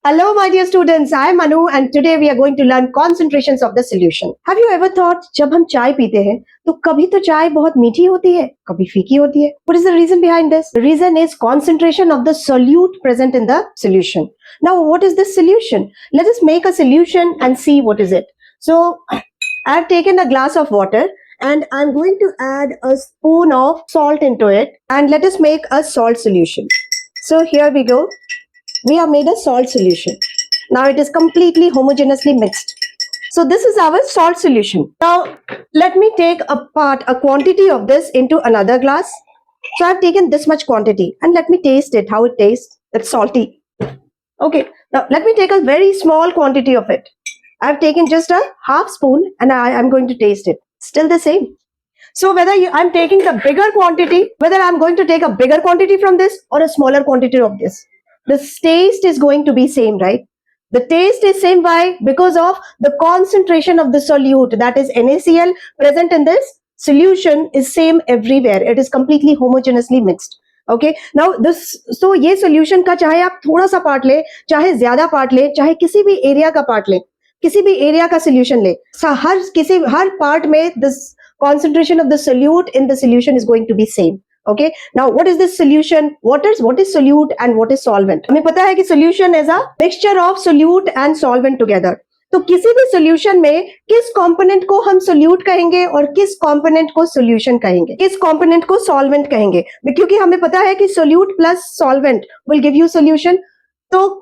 Hello, my dear students. I am Manu, and today we are going to learn concentrations of the solution. Have you ever thought जब हम चाय पीते हैं तो कभी तो चाय बहुत मीठी होती है, कभी फीकी होती है. What is the reason behind this? The reason is concentration of the solute present in the solution. Now, what is this solution? Let us make a solution and see what is it. So, I have taken a glass of water and I'm going to add a spoon of salt into it, and let us make a salt solution. So here we go. We have made a salt solution. Now it is completely homogeneously mixed. So this is our salt solution. Now let me take a quantity of this into another glass. So I've taken this much quantity and let me taste it, how it tastes. It's salty. Okay, now let me take a very small quantity of it. I've taken just a half spoon and I'm going to taste it. Still the same. So whether I'm taking the bigger quantity, whether I'm going to take a bigger quantity from this or a smaller quantity of this, the taste is going to be same, right? The taste is same. Why? Because of the concentration of the solute, that is NaCl, present in this solution is same everywhere. It is completely homogeneously mixed. Okay, now this, so ये solution का चाहे आप थोड़ा सा part ले, चाहे ज्यादा part ले, चाहे किसी भी एरिया का पार्ट ले, किसी भी एरिया का solution ले, हर पार्ट में this concentration of the solute in the solution is going to be same. Okay, now what is this solution? What is solute and what is solvent? हमें पता है कि solution is a mixture of solute and solvent together. तो किसी भी solution में किस component को हम solute कहेंगे और किस component को solution कहेंगे, किस component को solvent कहेंगे, क्योंकि हमें पता है कि solute plus solvent will give you solution. तो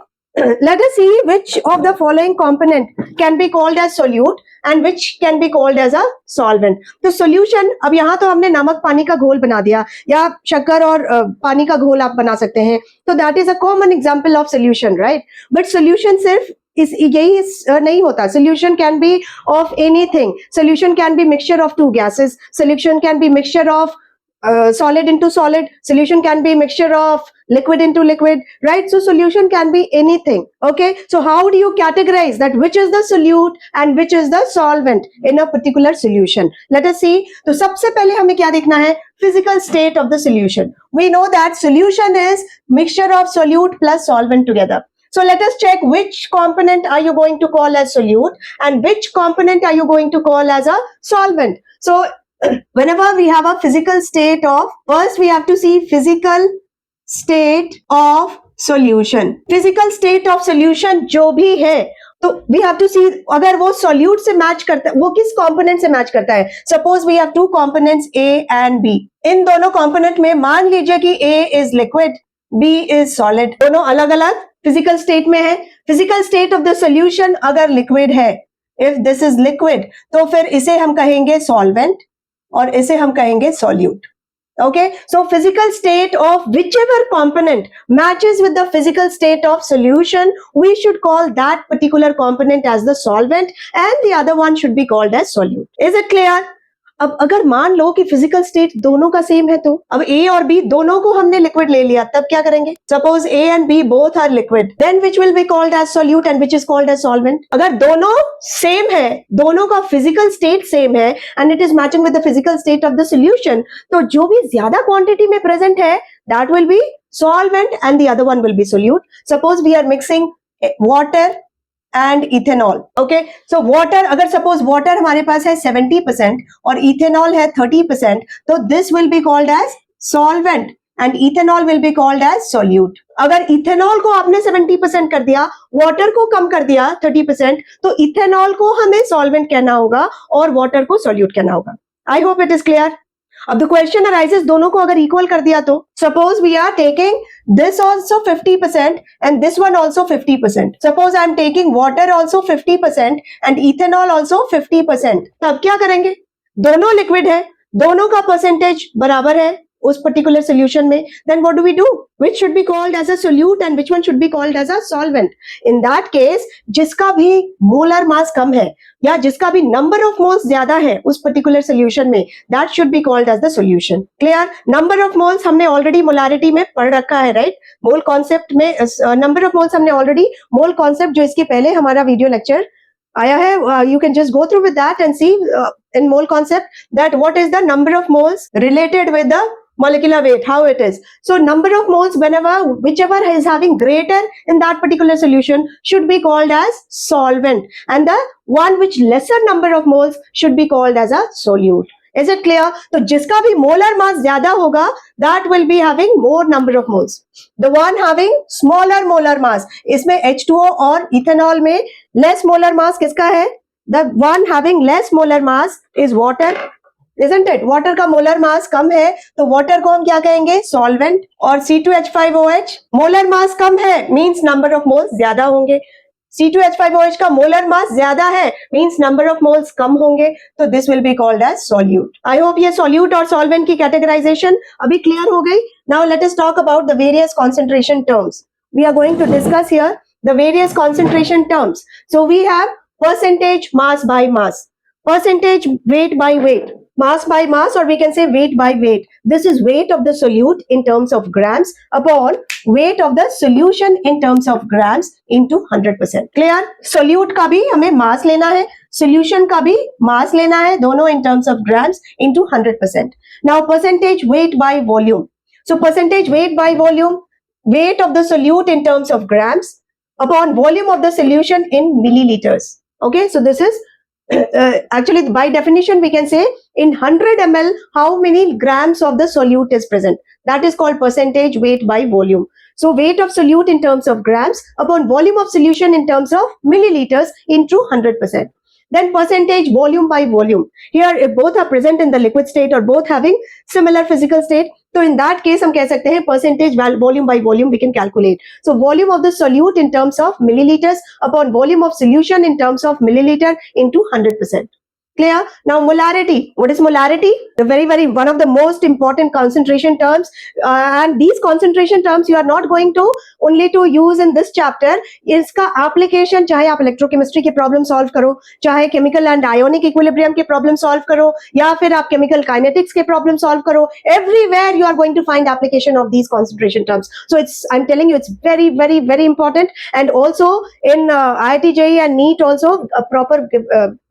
let us see which of the following component can be called as solute and which can be called as a solvent. तो solution, अब यहाँ तो हमने नमक पानी का घोल बना दिया या शक्कर और पानी का घोल आप बना सकते हैं, तो that is a common example of solution, right? But solution सिर्फ यही नहीं होता. Solution can be of anything. Solution can be mixture of two gases. Solution can be mixture of solid into solid. Solution can be mixture of liquid into liquid, right? So solution can be anything. Okay, so how do you categorize that which is the solute and which is the solvent in a particular solution? Let us see. तो सबसे पहले हमें क्या देखना है? Physical state of the solution. We know that solution is mixture of solute plus solvent together. So let us check which component are you going to call as solute and which component are you going to call as a solvent. So whenever we have a physical state of, first we have to see physical state of solution. Physical state of solution जो भी है, तो we have to see अगर वो solute से match करता है, वो किस component से match करता है. Suppose we have two components A and B. इन दोनों component में मान लीजिए कि A is liquid, B is solid. दोनों अलग अलग physical state में है. Physical state of the solution अगर liquid है, if this is liquid, तो फिर इसे हम कहेंगे solvent और इसे हम कहेंगे solute. Okay, so physical state of whichever component matches with the physical state of solution, we should call that particular component as the solvent and the other one should be called as solute. Is it clear? अब अगर मान लो कि physical state दोनों का same है, तो अब A और B दोनों को हमने लिक्विड ले लिया, तब क्या करेंगे? Suppose A and B both are liquid, then which will be called as solute and which is called as solvent? अगर दोनों सेम है, दोनों का फिजिकल स्टेट सेम है and it is matching with the physical state of the solution, तो जो भी ज्यादा क्वांटिटी में प्रेजेंट है that will be solvent and the other one will be solute. Suppose we are mixing water and ethanol. Okay, so water, अगर suppose water हमारे पास है 70% और ethanol है 30%, तो this will be called as solvent and ethanol will be called as solute. अगर ethanol को आपने 70% कर दिया, water को कम कर दिया 30%, तो ethanol को हमें solvent कहना होगा और water को solute कहना होगा. I hope it is clear. अब the question arises, दोनों को अगर equal कर दिया तो suppose we are taking this also 50% and this one also 50%. Suppose I am taking water also 50% and ethanol also 50%. तब क्या करेंगे? दोनों liquid है, दोनों का percentage बराबर है उस particular solution में, then what do we do? Which should be called as a solute and which one should be called as a solvent? In that case, जिसका भी molar mass कम है या जिसका भी number of moles ज्यादा है उस particular solution में, that should be called as the solution. Clear? Number of moles हमने already molarity में पढ़ रखा है, right? Mole concept में number of moles हमने already mole concept जो इसके पहले हमारा video lecture आया है, you can just go through with that and see in mole concept that what is the number of moles related with the molecular weight, how it is. So number of moles, whichever is having greater in that particular solution should be called as solvent, and the one which lesser number of moles should be called as a solute. Is it clear? तो जिसका भी molar mass ज्यादा होगा, that will be having more number of moles. The one having smaller molar mass, इसमें H2O और ethanol में less molar mass किसका है? The one having less molar mass is water. Isn't it? Water का molar mass कम है तो water को हम क्या कहेंगे? सॉल्वेंट. और C2H5OH मोलर मास कम है मींस नंबर ऑफ मोल्स ज्यादा होंगे. C2H5OH का मोलर मास ज्यादा है मींस नंबर ऑफ मोल्स कम होंगे, तो this will be called as solute. I hope ये सॉल्यूट और सॉल्वेंट की कैटेगराइजेशन अभी क्लियर हो गई. Now let us talk about the various concentration terms. We are going to discuss here the various concentration terms. So we have percentage mass by mass, percentage weight by weight, mass by mass, or we can say weight by weight. This is weight of the solute in terms of grams upon weight of the solution in terms of grams into 100%. Clear? Solute का भी हमें mass लेना है, solution का भी mass लेना है, दोनों in terms of grams into 100%. Now percentage weight by volume. So percentage weight by volume, weight of the solute in terms of grams upon volume of the solution in milliliters. Okay, so this is actually by definition we can say in 100 ml how many grams of the solute is present. That is called percentage weight by volume. So weight of solute in terms of grams upon volume of solution in terms of milliliters into 100%. Then percentage volume by volume. Here if both are present in the liquid state or both having similar physical state, so in that case हम कह सकते हैं percentage volume by volume we can calculate. So volume of the solute in terms of milliliters upon volume of solution in terms of milliliter into 100%. Clear? Now molarity. What is molarity? The very one of the most important concentration terms, and these concentration terms you are not going to only to use in this chapter. इसका application चाहे आप electrochemistry के problem solve करो, चाहे chemical and ionic equilibrium के problem solve करो, या फिर आप chemical kinetics के problem solve करो, everywhere you are going to find application of these concentration terms. So I'm telling you, it's very important. And also in IIT JEE and NEET also a proper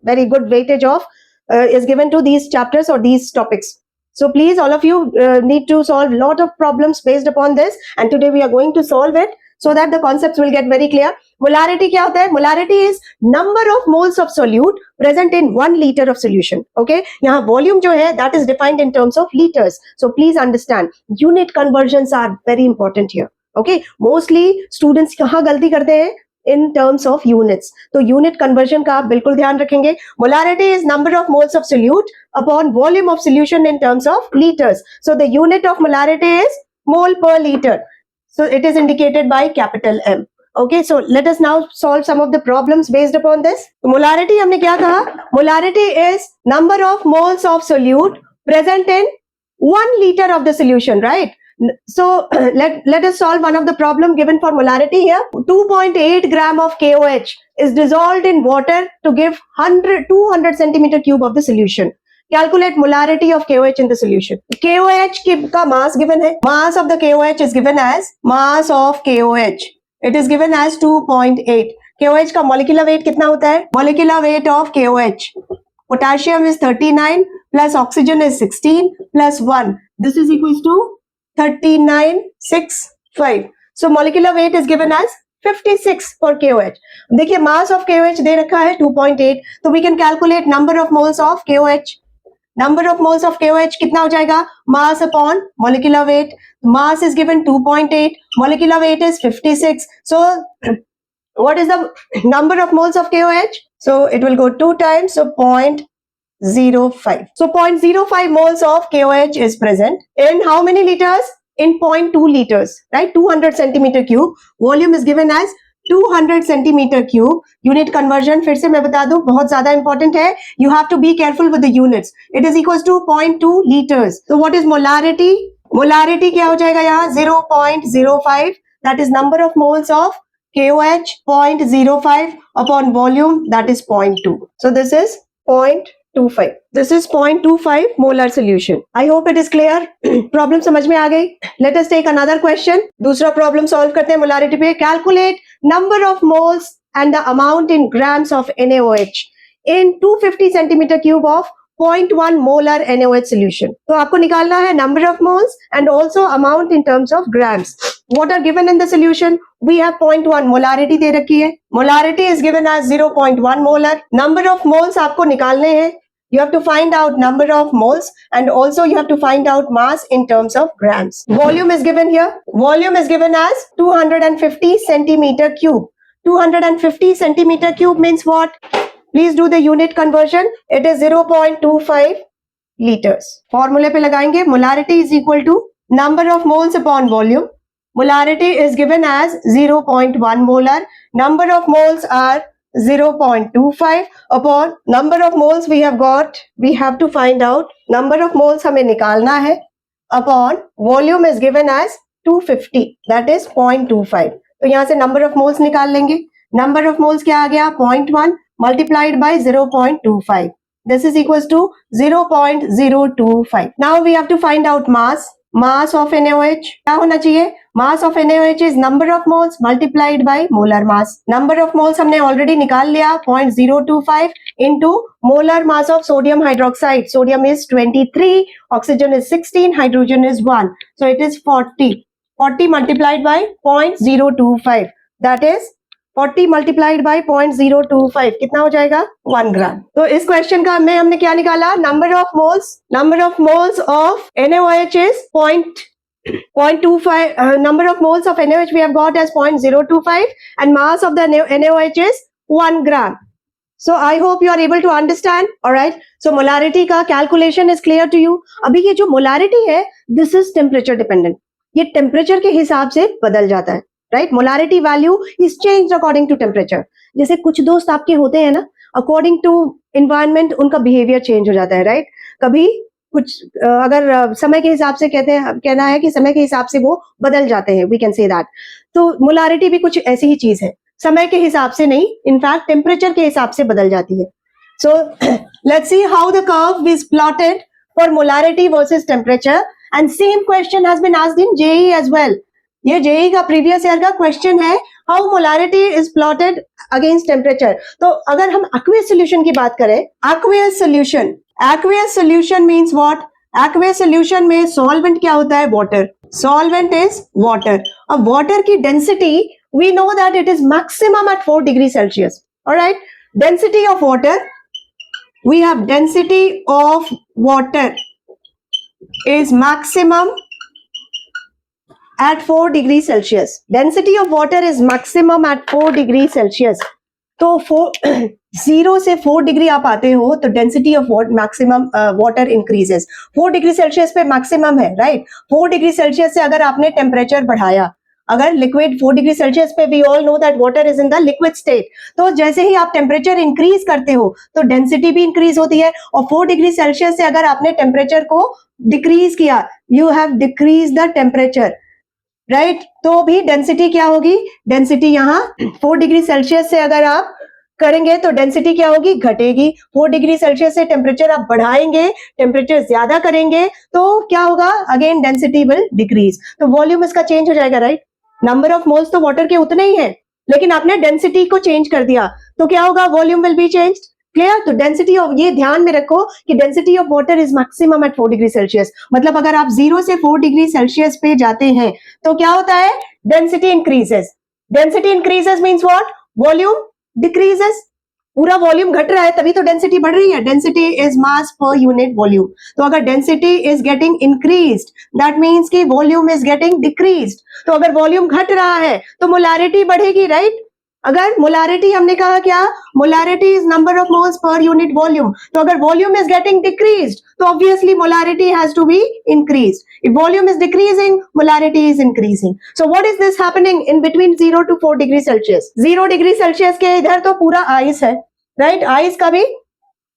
very good weightage of is given to these chapters or these topics. So please all of you need to solve lot of problems based upon this, and today we are going to solve it so that the concepts will get very clear. Molarity क्या होता है? Molarity is number of moles of solute present in 1 liter of solution. Okay, यहाँ volume जो है that is defined in terms of liters. So please understand, unit conversions are very important here. Okay, mostly students कहाँ गलती करते हैं? In terms of units. तो unit conversion का आप बिल्कुल ध्यान रखेंगे. Molarity is number of moles of solute upon volume of solution in terms of liters. So the unit of molarity is mole per liter. So it is indicated by capital M. Okay, so let us now solve some of the problems based upon this. Molarity हमने क्या कहा? Molarity is number of moles of solute present in 1 liter of the solution, right? So let us solve one of the problem given for molarity here. 2.8 gram of KOH is dissolved in water to give 200 centimeter cube of the solution. Calculate molarity of KOH in the solution. KOH का mass given है. Mass of the KOH is given as mass of KOH. It is given as 2.8. KOH का molecular weight कितना होता है? Molecular weight of KOH. Potassium is 39 plus oxygen is 16 plus 1. This is equals to 39.65. So molecular weight is given as 56 for KOH. देखिए mass of KOH दे रखा है 2.8, तो we can calculate number of moles of KOH. Number of moles of KOH कितना हो जाएगा? Mass upon molecular weight. Mass is given 2.8, molecular weight is 56. So what is the number of moles of KOH? So it will go 2 times, so 0.05. So 0.05 moles of KOH is present in how many liters? In 0.2 liters, right? 200 centimeter cube. Volume is given as 200 centimeter cube. Unit conversion फिर से मैं बता दूं बहुत ज्यादा important है. You have to be careful with the units. It is equals to 0.2 liters. So what is molarity? Molarity क्या हो जाएगा यहाँ? 0.05. That is number of moles of KOH 0.05 upon volume, that is 0.2. So this is 0.25. This is 0.25 molar solution. I hope it is clear. Problem समझ में आ गई? Let us take another question. दूसरा problem solve करते हैं molarity पे. Calculate number of moles and the amount in grams of NaOH in 250 centimeter cube of 0.1 molar NaOH solution. तो आपको निकालना है number of moles and also amount in terms of grams. What are given in the solution? We have 0.1 molarity दे रखी है. Molarity is given as 0.1 molar. Number of moles आपको निकालने हैं. You have to find out number of moles and also you have to find out mass in terms of grams. Volume is given here. Volume is given as 250 centimeter cube. 250 centimeter cube means what? Please do the unit conversion. It is 0.25 liters. Formula पे लगाएंगे. Molarity is equal to number of moles upon volume. Molarity is given as 0.1 molar. Number of moles are 0.25 upon number of moles we have got. We have to find out number of moles हमें निकालना है upon volume is given as 250. That is 0.25. तो यहाँ से number of moles निकाल लेंगे. Number of moles क्या आ गया? 0.1 multiplied by 0.25. This is equals to 0.025. Now we have to find out mass. Mass of NaOH क्या होना चाहिए? Mass of NaOH is number of moles multiplied by molar mass. Number of moles हमने already निकाल लिया 0.025 into molar mass of sodium hydroxide. Sodium is 23, oxygen is 16, hydrogen is 1. So it is 40. 40 multiplied by 0.025. That is 40 multiplied by 0.025 कितना हो जाएगा? 1 ग्राम. तो इस question का में हमने क्या निकाला? Number of moles of NaOH is 0.25. Number of moles of NaOH we have got as 0.025 and mass of the NaOH is 1 gram. So I hope you are able to understand. Alright. So molarity का calculation is clear to you. अभी ये जो molarity है, this is temperature dependent. ये temperature के हिसाब से बदल जाता है. Right. Molarity value is changed according to temperature. जैसे कुछ दोस्त आपके होते हैं ना, अकॉर्डिंग टू एनवायरनमेंट उनका बिहेवियर चेंज हो जाता है. राइट. कभी कुछ अगर समय के हिसाब से कहना है कि समय के हिसाब से वो बदल जाते हैं. We can say that. तो मोलारिटी भी कुछ ऐसी ही चीज है. समय के हिसाब से नहीं, इनफैक्ट टेम्परेचर के हिसाब से बदल जाती है. So let's see how the curve is plotted for molarity versus temperature. And same question has been asked in JEE as well. ये जेईई का प्रीवियस ईयर का क्वेश्चन है, how molarity is plotted against temperature. तो अगर हम aqueous solution की बात करें, aqueous solution means what? Aqueous solution में सॉल्वेंट क्या होता है? वाटर. Solvent is water. अब वाटर की density we know that it is maximum at 4 degree Celsius. Alright. Density of water, we have density of water is maximum at 4 degrees Celsius. Density of water is maximum at 4 degrees Celsius. तो 0 से 4 degree आप आते हो तो density of maximum water increases. 4 degree Celsius पे maximum है. Right. 4 degree Celsius से अगर आपने टेम्परेचर बढ़ाया, अगर लिक्विड 4 डिग्री सेल्सियस पे we all know that water is in the liquid state, तो जैसे ही आप टेम्परेचर इंक्रीज करते हो तो डेंसिटी भी इंक्रीज होती है. और 4 डिग्री सेल्सियस से अगर आपने टेम्परेचर को डिक्रीज किया, you have decrease the temperature. Right. तो भी डेंसिटी क्या होगी? डेंसिटी यहाँ 4 डिग्री सेल्सियस से अगर आप करेंगे तो डेंसिटी क्या होगी? घटेगी. 4 डिग्री सेल्सियस से टेम्परेचर आप बढ़ाएंगे, टेम्परेचर ज्यादा करेंगे तो क्या होगा? Again density will decrease. तो वॉल्यूम इसका चेंज हो जाएगा. राइट. नंबर ऑफ मोल्स तो वाटर के उतने ही हैं, लेकिन आपने डेंसिटी को चेंज कर दिया तो क्या होगा? Volume will be changed. Clear. तो डेंसिटी ऑफ, ये ध्यान में रखो कि density of water is maximum at 4 degree Celsius. मतलब अगर आप 0 से 4 डिग्री सेल्सियस पे जाते हैं तो क्या होता है? Density increases. Density increases means what? Volume decreases. पूरा वॉल्यूम घट रहा है तभी तो डेंसिटी बढ़ रही है. डेंसिटी इज मास पर यूनिट वॉल्यूम. तो अगर density is getting increased, that means कि वॉल्यूम इज गेटिंग डिक्रीज्ड. तो अगर वॉल्यूम घट रहा है तो मोलारिटी बढ़ेगी. राइट. अगर मोलारिटी हमने कहा क्या? Molarity is number of moles per unit volume. तो अगर वॉल्यूम इज गेटिंग डिक्रीज्ड तो obviously molarity has to be increased. If volume is decreasing, molarity is increasing. So what is this happening in between 0 to 4 degree Celsius? 0 degree Celsius के इधर तो पूरा ice है. Right. Ice का भी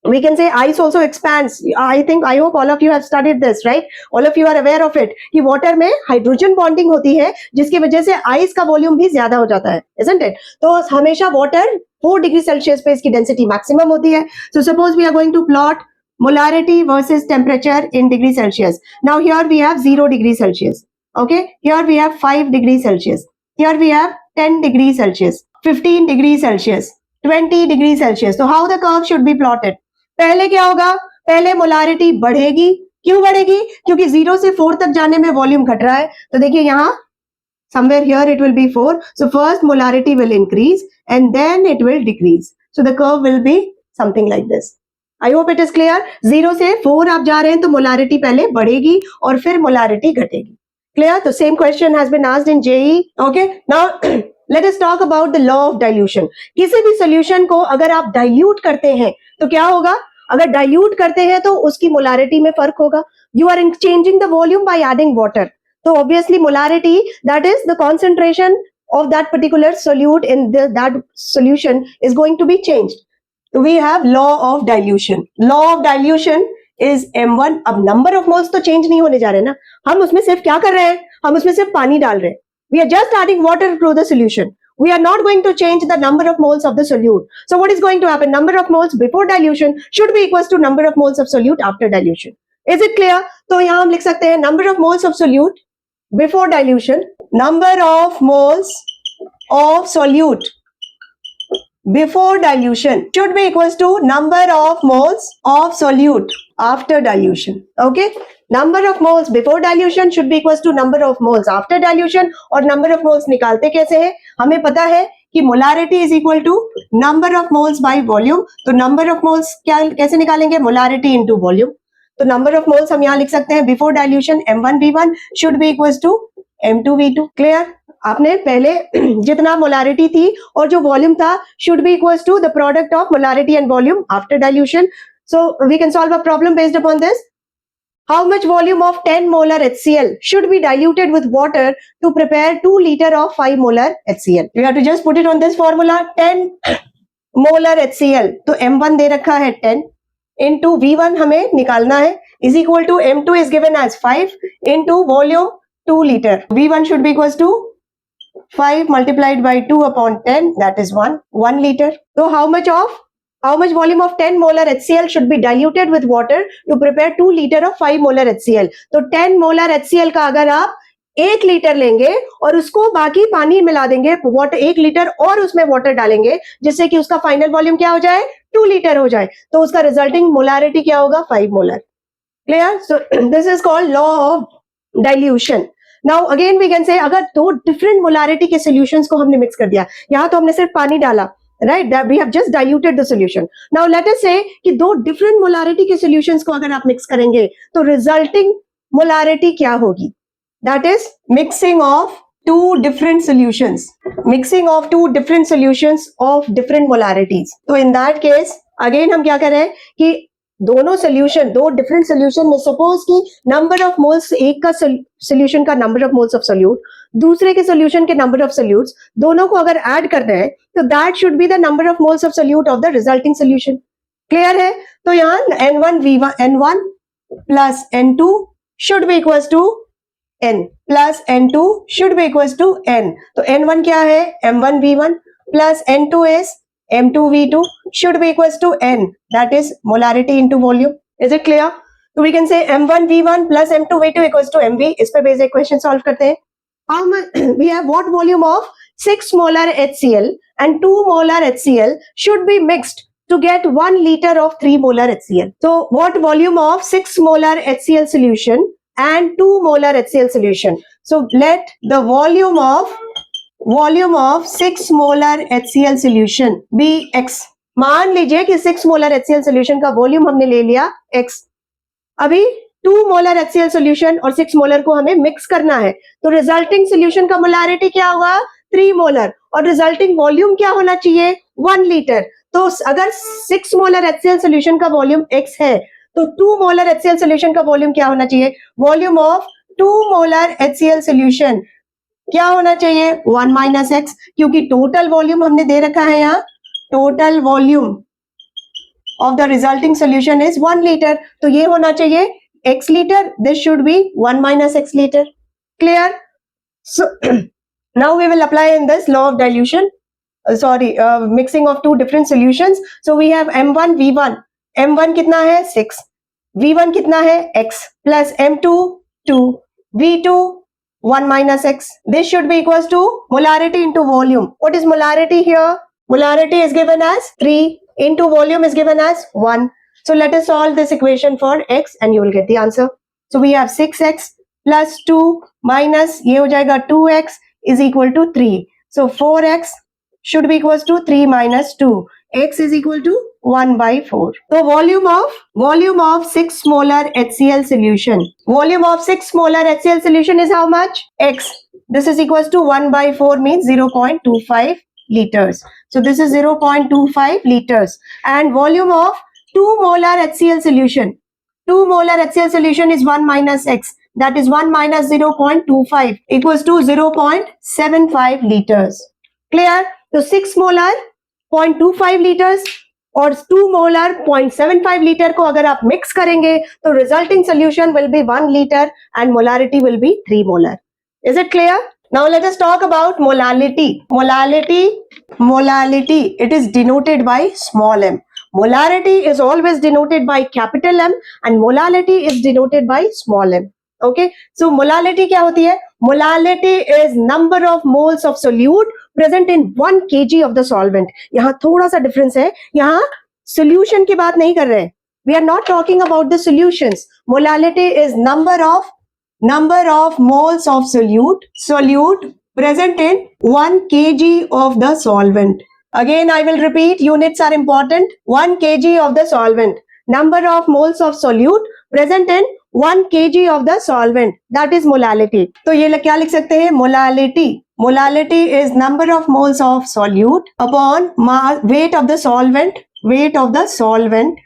we can say ice also expands. I hope all of you have studied this, right? All of you are aware of it कि water में hydrogen bonding होती है जिसकी वजह से आइस का वॉल्यूम भी ज्यादा हो जाता है. isn't it? तो हमेशा वाटर 4 डिग्री सेल्सियस पे इसकी डेंसिटी मैक्सिमम होती है. So suppose we are going to plot molarity versus temperature in degree Celsius. Now here we have 0 degree Celsius. Okay. Here we have 5 degree Celsius. Here we have 10 degree Celsius, 15 degree Celsius, 20 degree Celsius. So how the curve should be plotted? पहले क्या होगा? पहले molarity बढ़ेगी, क्यों बढ़ेगी? क्योंकि 0 से 4 तक जाने में वॉल्यूम घट रहा है, तो देखिए यहां somewhere here it will be 4, so first molarity will increase and then it will decrease, so the curve will be something like this. I hope it is clear. 0 से 4 आप जा रहे हैं तो मोलारिटी पहले बढ़ेगी और फिर मोलारिटी घटेगी. Clear? तो same question has been asked in JEE. Okay, now let us talk about the law of dilution. किसी भी solution को अगर आप dilute करते हैं तो क्या होगा? अगर dilute करते हैं तो उसकी molarity में फर्क होगा. You are changing the volume by adding water. So obviously molarity, that is the concentration of that particular solute in that solution, is going to be changed. So we have law of dilution. Law of dilution is M1. अब number of moles तो change नहीं होने जा रहे ना, हम उसमें सिर्फ क्या कर रहे हैं? हम उसमें सिर्फ पानी डाल रहे हैं. We are just adding water to the solution. We are not going to change the number of moles of the solute. So what is going to happen? Number of moles before dilution should be equals to number of moles of solute after dilution. Is it clear? तो यहाँ हम लिख सकते हैं number of moles of solute before dilution, number of moles of solute before dilution should be equals to number of moles of solute after dilution. Okay, number of moles before dilution should be equals to number of moles after dilution. और number of moles निकालते कैसे हैं? हमें पता है कि molarity is equal to number of moles by volume. तो number of moles क्या कैसे निकालेंगे? Molarity into volume. तो number of moles हम यहाँ लिख सकते हैं before dilution M1V1 should be equals to M2V2. Clear? आपने पहले जितना मोलारिटी थी और जो वॉल्यूम था should be equals to the product of molarity and volume after dilution. So we can solve a problem based upon this. How much volume of 10 molar HCl should be diluted with water to prepare 2 liter of 5 molar HCl? We have to just put it on this formula. 10 molar HCl, तो M1 दे रखा है 10 into V1 हमें निकालना है, is equal to M2 is given as 5 into volume 2 liter. V1 should be equals to 5 multiplied by 2 upon 10, that is 1 liter. So how much volume of 10 molar HCl should be diluted with water to prepare 2 liter of 5 molar HCl? तो 10 molar HCl का अगर आप 1 litre लेंगे और उसको बाकी पानी मिला देंगे, वाटर 1 लीटर और उसमें वाटर डालेंगे जिससे कि उसका फाइनल वॉल्यूम क्या हो जाए? 2 लीटर हो जाए, तो उसका रिजल्टिंग मोलारिटी क्या होगा? 5 molar. Clear? So this is called law of dilution. Now again we can say अगर दो डिफरेंट मोलारिटी के सॉल्यूशंस को हमने मिक्स कर दिया, यहां तो हमने सिर्फ पानी डाला, right, that we have just diluted the solution. Now let us say कि दो डिफरेंट मोलारिटी के सॉल्यूशंस को अगर आप मिक्स करेंगे तो रिजल्टिंग मोलारिटी क्या होगी? That is mixing of two different solutions of different molarities. तो in that case again हम क्या कर रहे हैं कि दोनों सोल्यूशन, दो डिफरेंट सोल्यूशन में सपोज कि नंबर ऑफ मोल्स, एक का सोल्यूशन का number of moles of solute, दूसरे के सोल्यूशन के नंबर ऑफ सोल्यूट्स, दोनों को अगर ऐड करते हैं तो that should be the number of moles of solute of the resulting solution. Clear है? तो यहाँ N1 plus N2 should be equals to N plus N2 should be equals to N. तो N1 क्या है? M1V1 plus N2 is M2V2 should be equals to N, that is molarity into volume. Is it clear? So we can say M1V1 plus M2V2 equals to MV. इस पे basic question solve करते हैं. How much we have? What volume of 6 molar HCl and 2 molar HCl should be mixed to get 1 liter of 3 molar HCl? So what volume of 6 molar HCl solution and 2 molar HCl solution? So let the volume of 6 molar HCl solution be X. मान लीजिए कि 6 molar HCl solution का volume हमने ले लिया X. अभी 2 molar HCl solution और 6 molar को हमें मिक्स करना है, तो रिजल्टिंग सोल्यूशन का मोलारिटी क्या होगा? 3 molar. और रिजल्टिंग वॉल्यूम क्या होना चाहिए? 1 लीटर. तो अगर 6 molar HCl solution का वॉल्यूम X है तो 2 molar HCl solution का वॉल्यूम क्या होना चाहिए? Volume of 2 molar HCl solution क्या होना चाहिए? 1 माइनस एक्स, क्योंकि टोटल वॉल्यूम हमने दे रखा है यहाँ, total volume of the resulting solution is 1 litre, तो ये होना चाहिए x litre. This should be 1 minus x litre. Clear? So now we will apply in this law of dilution, mixing of two different solutions. So we have M1 V1. M1 कितना है? 6. V1 कितना है? x plus M2 2, V2 1 minus x. This should be equals to molarity into volume. What is molarity here? Molarity is given as 3 into volume is given as 1. So let us solve this equation for x and you will get the answer. So we have 6x plus 2 minus ये हो जाएगा 2x is equal to 3. So 4x should be equals to 3 minus 2. X is equal to 1 by 4. So volume of 6 molar HCl solution. Volume of 6 molar HCl solution is how much? X. This is equals to 1 by 4 means 0.25 liters. So this is 0.25 liters. And volume of 2 molar HCl solution. 2 molar HCl solution is 1 minus X. That is 1 minus 0.25 equals to 0.75 liters. Clear? So 6 molar 0.25 litres और 2 molar 0.75 litre को अगर आप mix करेंगे तो resulting solution will be 1 litre and molarity will be 3 molar. Is it clear? Now let us talk about molality. Molality, it is denoted by small m. Molarity is always denoted by capital M and molality is denoted by small m. Okay, so molality क्या होती है? Molality is number of moles of solute present in 1 kg of the solvent. यहाँ थोड़ा सा difference है, यहाँ solution की बात नहीं कर रहे हैं. We are not talking about the solutions. Molality is number of moles of solute present in 1 kg of the solvent. Again, I will repeat, units are important. 1 kg of the solvent. Number of moles of solute present in 1 kg of the solvent. That is molality. तो ये क्या लिख सकते हैं? Molality. Molality is number of moles of solute upon weight of the solvent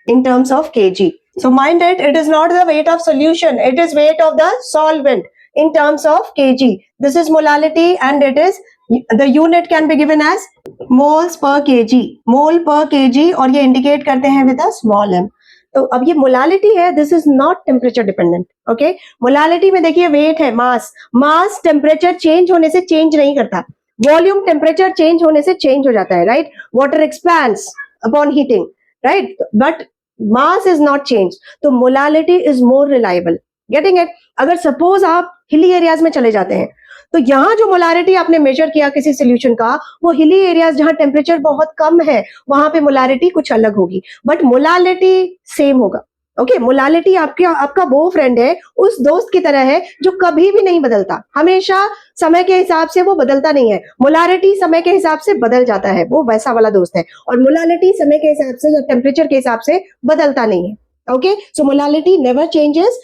in terms of kg. So mind it is not the weight of solution. It is weight of the solvent in terms of kg. This is molality and it is the unit can be given as moles per kg. Mole per kg और ये indicate करते हैं with a small m. तो अब ये molality है, this is not temperature dependent. Okay, molality में देखिए वेट है, मास टेम्परेचर चेंज होने से चेंज नहीं करता, वॉल्यूम टेम्परेचर चेंज होने से चेंज हो जाता है, right? Water expands upon heating, right? But mass is not change. तो molality is more reliable. Getting it? अगर सपोज आप हिली एरियाज में चले जाते हैं तो यहाँ जो मोलारिटी आपने मेजर किया किसी सोल्यूशन का, वो हिली एरियाज जहां टेम्परेचर बहुत कम है वहां पे मोलारिटी कुछ अलग होगी, बट मोलालिटी सेम होगा. ओके, मोलालिटी आपका वो फ्रेंड है, उस दोस्त की तरह है जो कभी भी नहीं बदलता, हमेशा समय के हिसाब से वो बदलता नहीं है. मोलारिटी समय के हिसाब से बदल जाता है, वो वैसा वाला दोस्त है. और मोलालिटी समय के हिसाब से या टेम्परेचर के हिसाब से बदलता नहीं है. Okay, so molality never changes.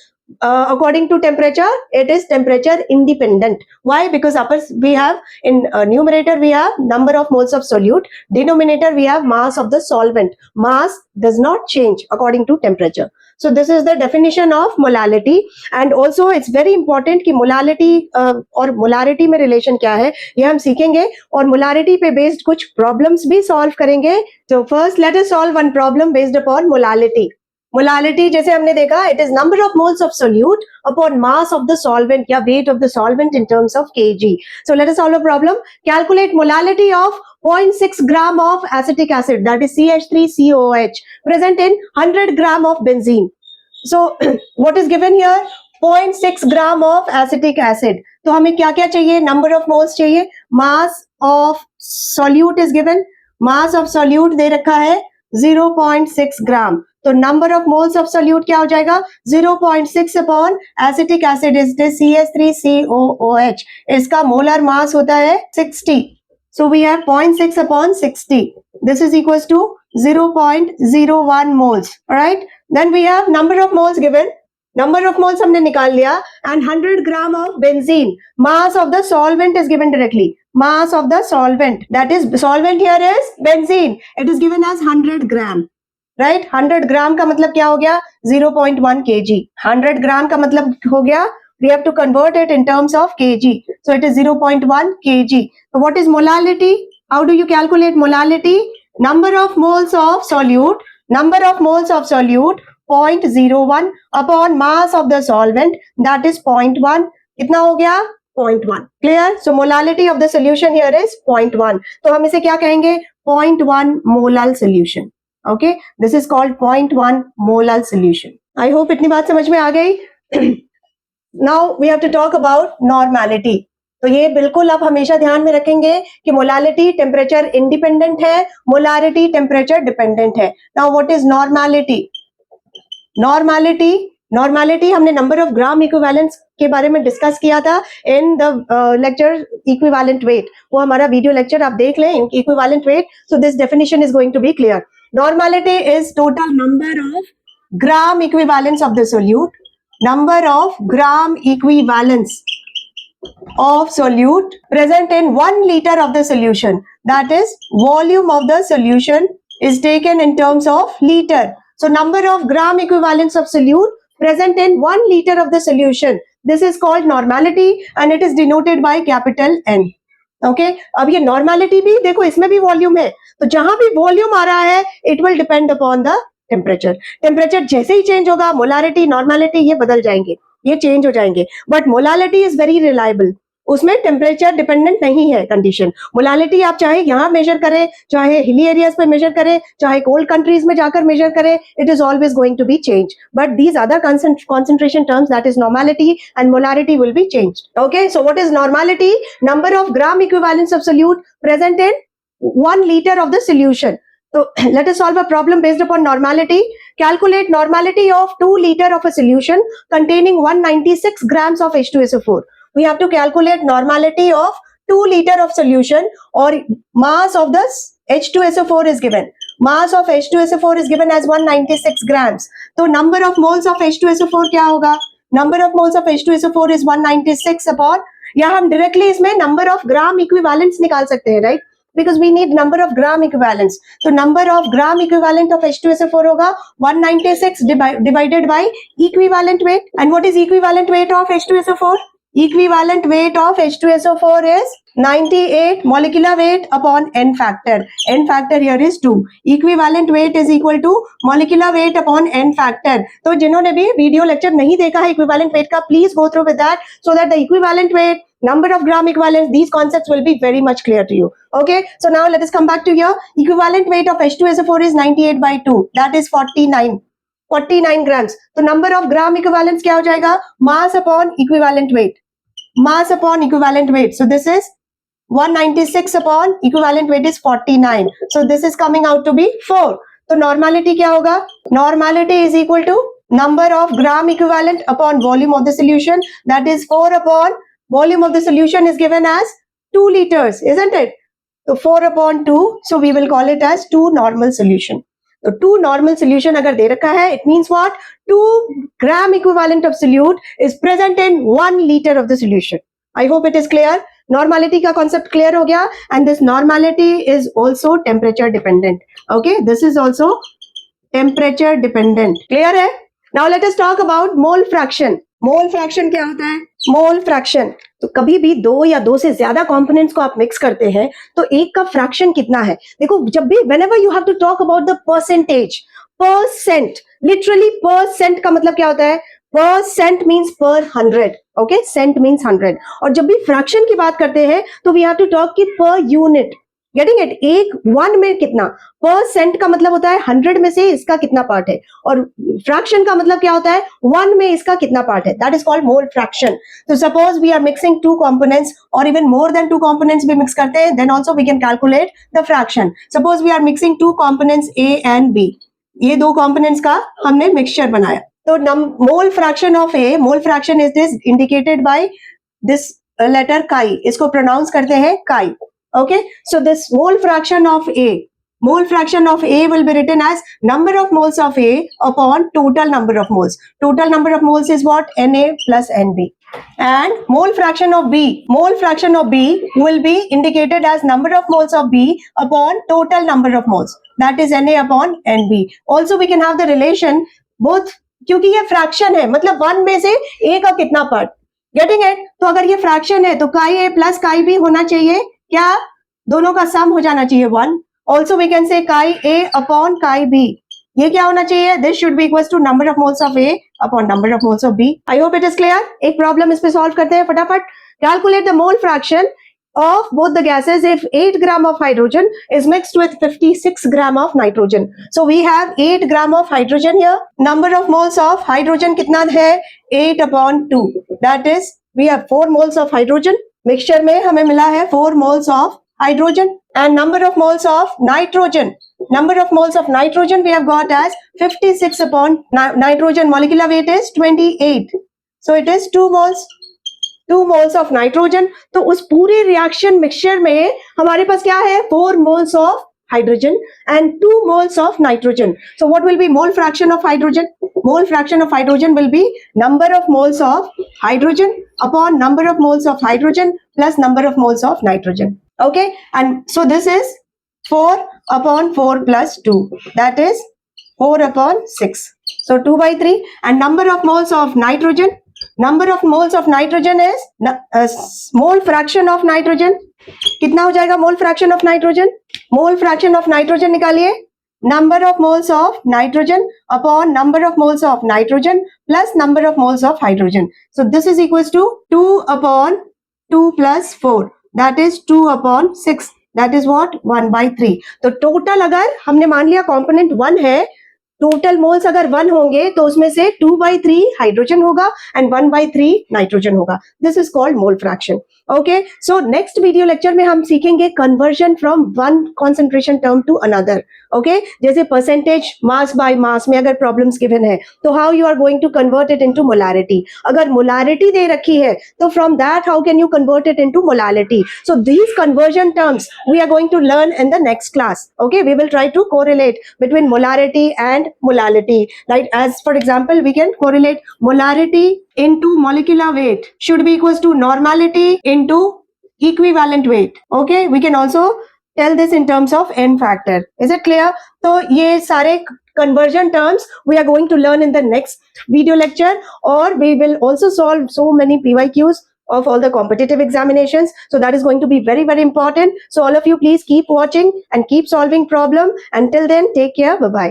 According to temperature, it is temperature independent. Why? Because we have in numerator we have number of moles of solute, denominator we have mass of the solvent. Mass does not change according to temperature. So this is the definition of molality. And also it's very important कि molality और molarity में relation क्या है ये हम सीखेंगे, और molarity पे based कुछ problems भी solve करेंगे. So first let us solve one problem based upon molality. Molality जैसे हमने देखा, it is number of moles of solute upon mass of the solvent या weight of the solvent in terms of KG. So let us solve a problem. Calculate molality of 0.6 gram of acetic acid, that is CH3COOH, present in 100 gram of benzene. So what is given here? 0.6 gram of acetic acid. तो हमें क्या क्या चाहिए? Number of moles चाहिए, mass of solute is given, mass of solute दे रखा है 0.6 gram. तो number of moles of solute क्या हो जाएगा? 0.6 upon acetic acid is CH3COOH. इसका मोलर मास होता है 60. So we have 0.6 upon 60. This is equals to 0.01 moles. Right, then we have number of moles given. Number of moles हमने निकाल लिया and 100 gram of benzene. Mass of the solvent is given directly. Mass of the solvent, that is solvent here is benzene, it is given as 100 gram, right? 100 gram का मतलब क्या हो गया? 0.1 kg. 100 gram का मतलब हो गया, we have to convert it in terms of kg, so it is 0.1 kg. So what is molality? How do you calculate molality? Number of moles of solute, 0.01 upon mass of the solvent, that is 0.1. कितना हो गया? 0.1. Clear? So molality of the solution here is 0.1. तो हम इसे क्या कहेंगे? 0.1 molar solution. Okay? This is called 0.1 molar solution. I hope इतनी बात समझ में आ गई. Now we have to talk about normality. तो ये बिल्कुल आप हमेशा ध्यान में रखेंगे कि मोलालिटी टेम्परेचर इंडिपेंडेंट है, मोलारिटी टेम्परेचर डिपेंडेंट है. Now what is normality? Normality हमने नंबर ऑफ ग्राम इक्विवेलेंस के बारे में डिस्कस किया था in the lecture equivalent weight. वो हमारा वीडियो लेक्चर आप देख लें, equivalent weight. So this definition is going to be clear. Normality is total number of gram equivalents of the solute. Number of gram equivalents of solute present in 1 liter of the solution. That is, volume of the solution is taken in terms of liter. So number of gram equivalents of solute present in 1 liter of the solution. This is called normality and it is denoted by capital N. Okay? अब ये normality भी देखो, इसमें भी volume है, तो जहां भी volume आ रहा है it will depend upon the temperature. Temperature जैसे ही change होगा, molarity, normality ये बदल जाएंगे, ये चेंज हो जाएंगे. But molality is very reliable. उसमें टेम्परेचर डिपेंडेंट नहीं है कंडीशन. मोलालिटी आप चाहे यहाँ मेजर करें, चाहे हिली एरियाज पे मेजर करें, चाहे कोल्ड कंट्रीज में जाकर मेजर करें, it is always going to be change. But these other concentration terms, that is normality and molarity, will be changed. Okay, so what is normality? Number of gram equivalents of solute present in 1 liter of the solution. So let us solve a problem based upon normality. Calculate normality of 2 liter of a solution containing 196 grams of H2SO4. We have to calculate normality of 2 liter of solution, or mass of this H2SO4 is given. Mass of H2SO4 is given as 196 grams. So number of moles of H2SO4 क्या होगा? Number of moles of H2SO4 is 196 upon, या हम directly इसमें number of gram equivalents निकाल सकते हैं, right? Because we need number of gram equivalents. So number of gram equivalent of H2SO4 होगा 196 divided by equivalent weight. And what is equivalent weight of H2SO4? Equivalent weight of H2SO4 is 98 molecular weight upon N factor. N factor here is 2. Equivalent weight is equal to molecular weight upon N factor. तो जिन्होंने भी video lecture नहीं देखा है equivalent weight का, please go through with that so that the equivalent weight, number of gram equivalents, these concepts will be very much clear to you. Okay, so now let us come back to here. Equivalent weight of H2SO4 is 98 by 2, that is 49 grams. तो number of gram equivalents क्या हो जाएगा? Mass upon equivalent weight. Mass upon equivalent weight. So this is 196 upon equivalent weight is 49. So this is coming out to be 4. तो normality क्या होगा? Normality is equal to number of gram equivalent upon volume of the solution. That is 4 upon volume of the solution is given as 2 liters, isn't it? So 4 upon 2. So we will call it as 2 normal solution. तो 2 normal solution अगर दे रखा है, it means what? 2 gram equivalent of solute is present in 1 liter of the solution. I hope it is clear. Normality का concept clear हो गया, and this normality is also temperature dependent. Okay, this is also temperature dependent. Clear है? Now let us talk about mole fraction. Mole fraction क्या होता है? मोल fraction, तो कभी भी 2 या 2 से ज्यादा कंपोनेंट्स को आप मिक्स करते हैं तो एक का फ्रैक्शन कितना है. देखो, जब भी whenever you have to talk about the percentage, percent, literally percent का मतलब क्या होता है? Percent means per 100. Okay, cent means 100. और जब भी फ्रैक्शन की बात करते हैं तो वी हैव टू टॉक की पर यूनिट. Getting it? एक 1 में कितना परसेंट का मतलब होता है 100 में से इसका कितना पार्ट है, और फ्रैक्शन का मतलब क्या होता है? 1 में इसका कितना पार्ट है. That is called mole fraction. तो suppose we are mixing 2 components, और इवन मोर देन 2 कंपोनेंट्स भी मिक्स करते हैं, then also we can calculate the fraction. Suppose we are mixing 2 components A and B. ये 2 components का हमने mixture बनाया. तो mole fraction of A, mole fraction is this indicated by this letter chi. इसको pronounce करते हैं काई. Okay, so this mole fraction of A will be written as number of moles of A upon total number of moles. Total number of moles is what? Na plus Nb. And mole fraction of B will be indicated as number of moles of B upon total number of moles. That is Na upon Nb. Also we can have the relation both, क्योंकि ये fraction है, मतलब 1 में से A का कितना part. Getting it? तो अगर ये fraction है तो chi A plus chi B होना चाहिए. क्या? दोनों का सम हो जाना चाहिए 1. Also we can say chi A upon chi B. ये क्या होना चाहिए? This should be equal to number of moles of A upon number of moles of B. I hope it is clear. एक प्रॉब्लम इस पे solve करते हैं फटाफट. Calculate the mole fraction of both the gases if 8 gram of hydrogen is mixed with 56 gram of nitrogen. So we have 8 gram of hydrogen here. Number of moles of hydrogen कितना है? 8 upon 2. That is, we have 4 moles of hydrogen. Mixture में हमें मिला है 4 moles of hydrogen, and number of moles of nitrogen. Number of moles of nitrogen we have got as 56 upon nitrogen molecular weight is 28. So it is 2 moles. 2 moles of nitrogen. तो उस पूरे reaction mixture में हमारे पास क्या है? 4 moles of hydrogen and 2 moles of nitrogen. So what will be mole fraction of hydrogen? Mole fraction of hydrogen will be number of moles of hydrogen upon number of moles of hydrogen plus number of moles of nitrogen. Okay, and so this is 4 upon 4 plus 2, that is 4 upon 6. So 2 by 3, and number of moles of nitrogen. Number of moles of nitrogen is mole fraction of nitrogen. कितना हो जाएगा mole fraction of nitrogen? Mole fraction of nitrogen निकालिए. Number of moles of nitrogen upon number of moles of nitrogen plus number of moles of hydrogen. So this is equals to 2 upon 2 plus 4. That is 2 upon 6. That is what? 1 by 3. तो total अगर हमने मान लिया component 1 है, total moles अगर 1 होंगे तो उसमें से 2 by 3 हाइड्रोजन होगा एंड 1 by 3 नाइट्रोजन होगा. This is called mole fraction. Okay, so next video lecture में हम सीखेंगे conversion from one concentration term to another. Okay, जैसे परसेंटेज मास बाय मास में अगर प्रॉब्लम्स गिवन है तो how you are going to convert it into molarity. अगर molarity दे रखी है तो from that how can you convert it into molarity. So these conversion terms we are going to learn in the next class. Okay, we will try to correlate between molarity and molality, right? As for example, we can correlate molarity into molecular weight should be equals to normality into equivalent weight. Okay, we can also tell this in terms of n factor. Is it clear? So ये सारे conversion terms we are going to learn in the next video lecture, or we will also solve so many PYQs of all the competitive examinations. So that is going to be very, very important. So all of you please keep watching and keep solving problem. Until then, take care. Bye-bye.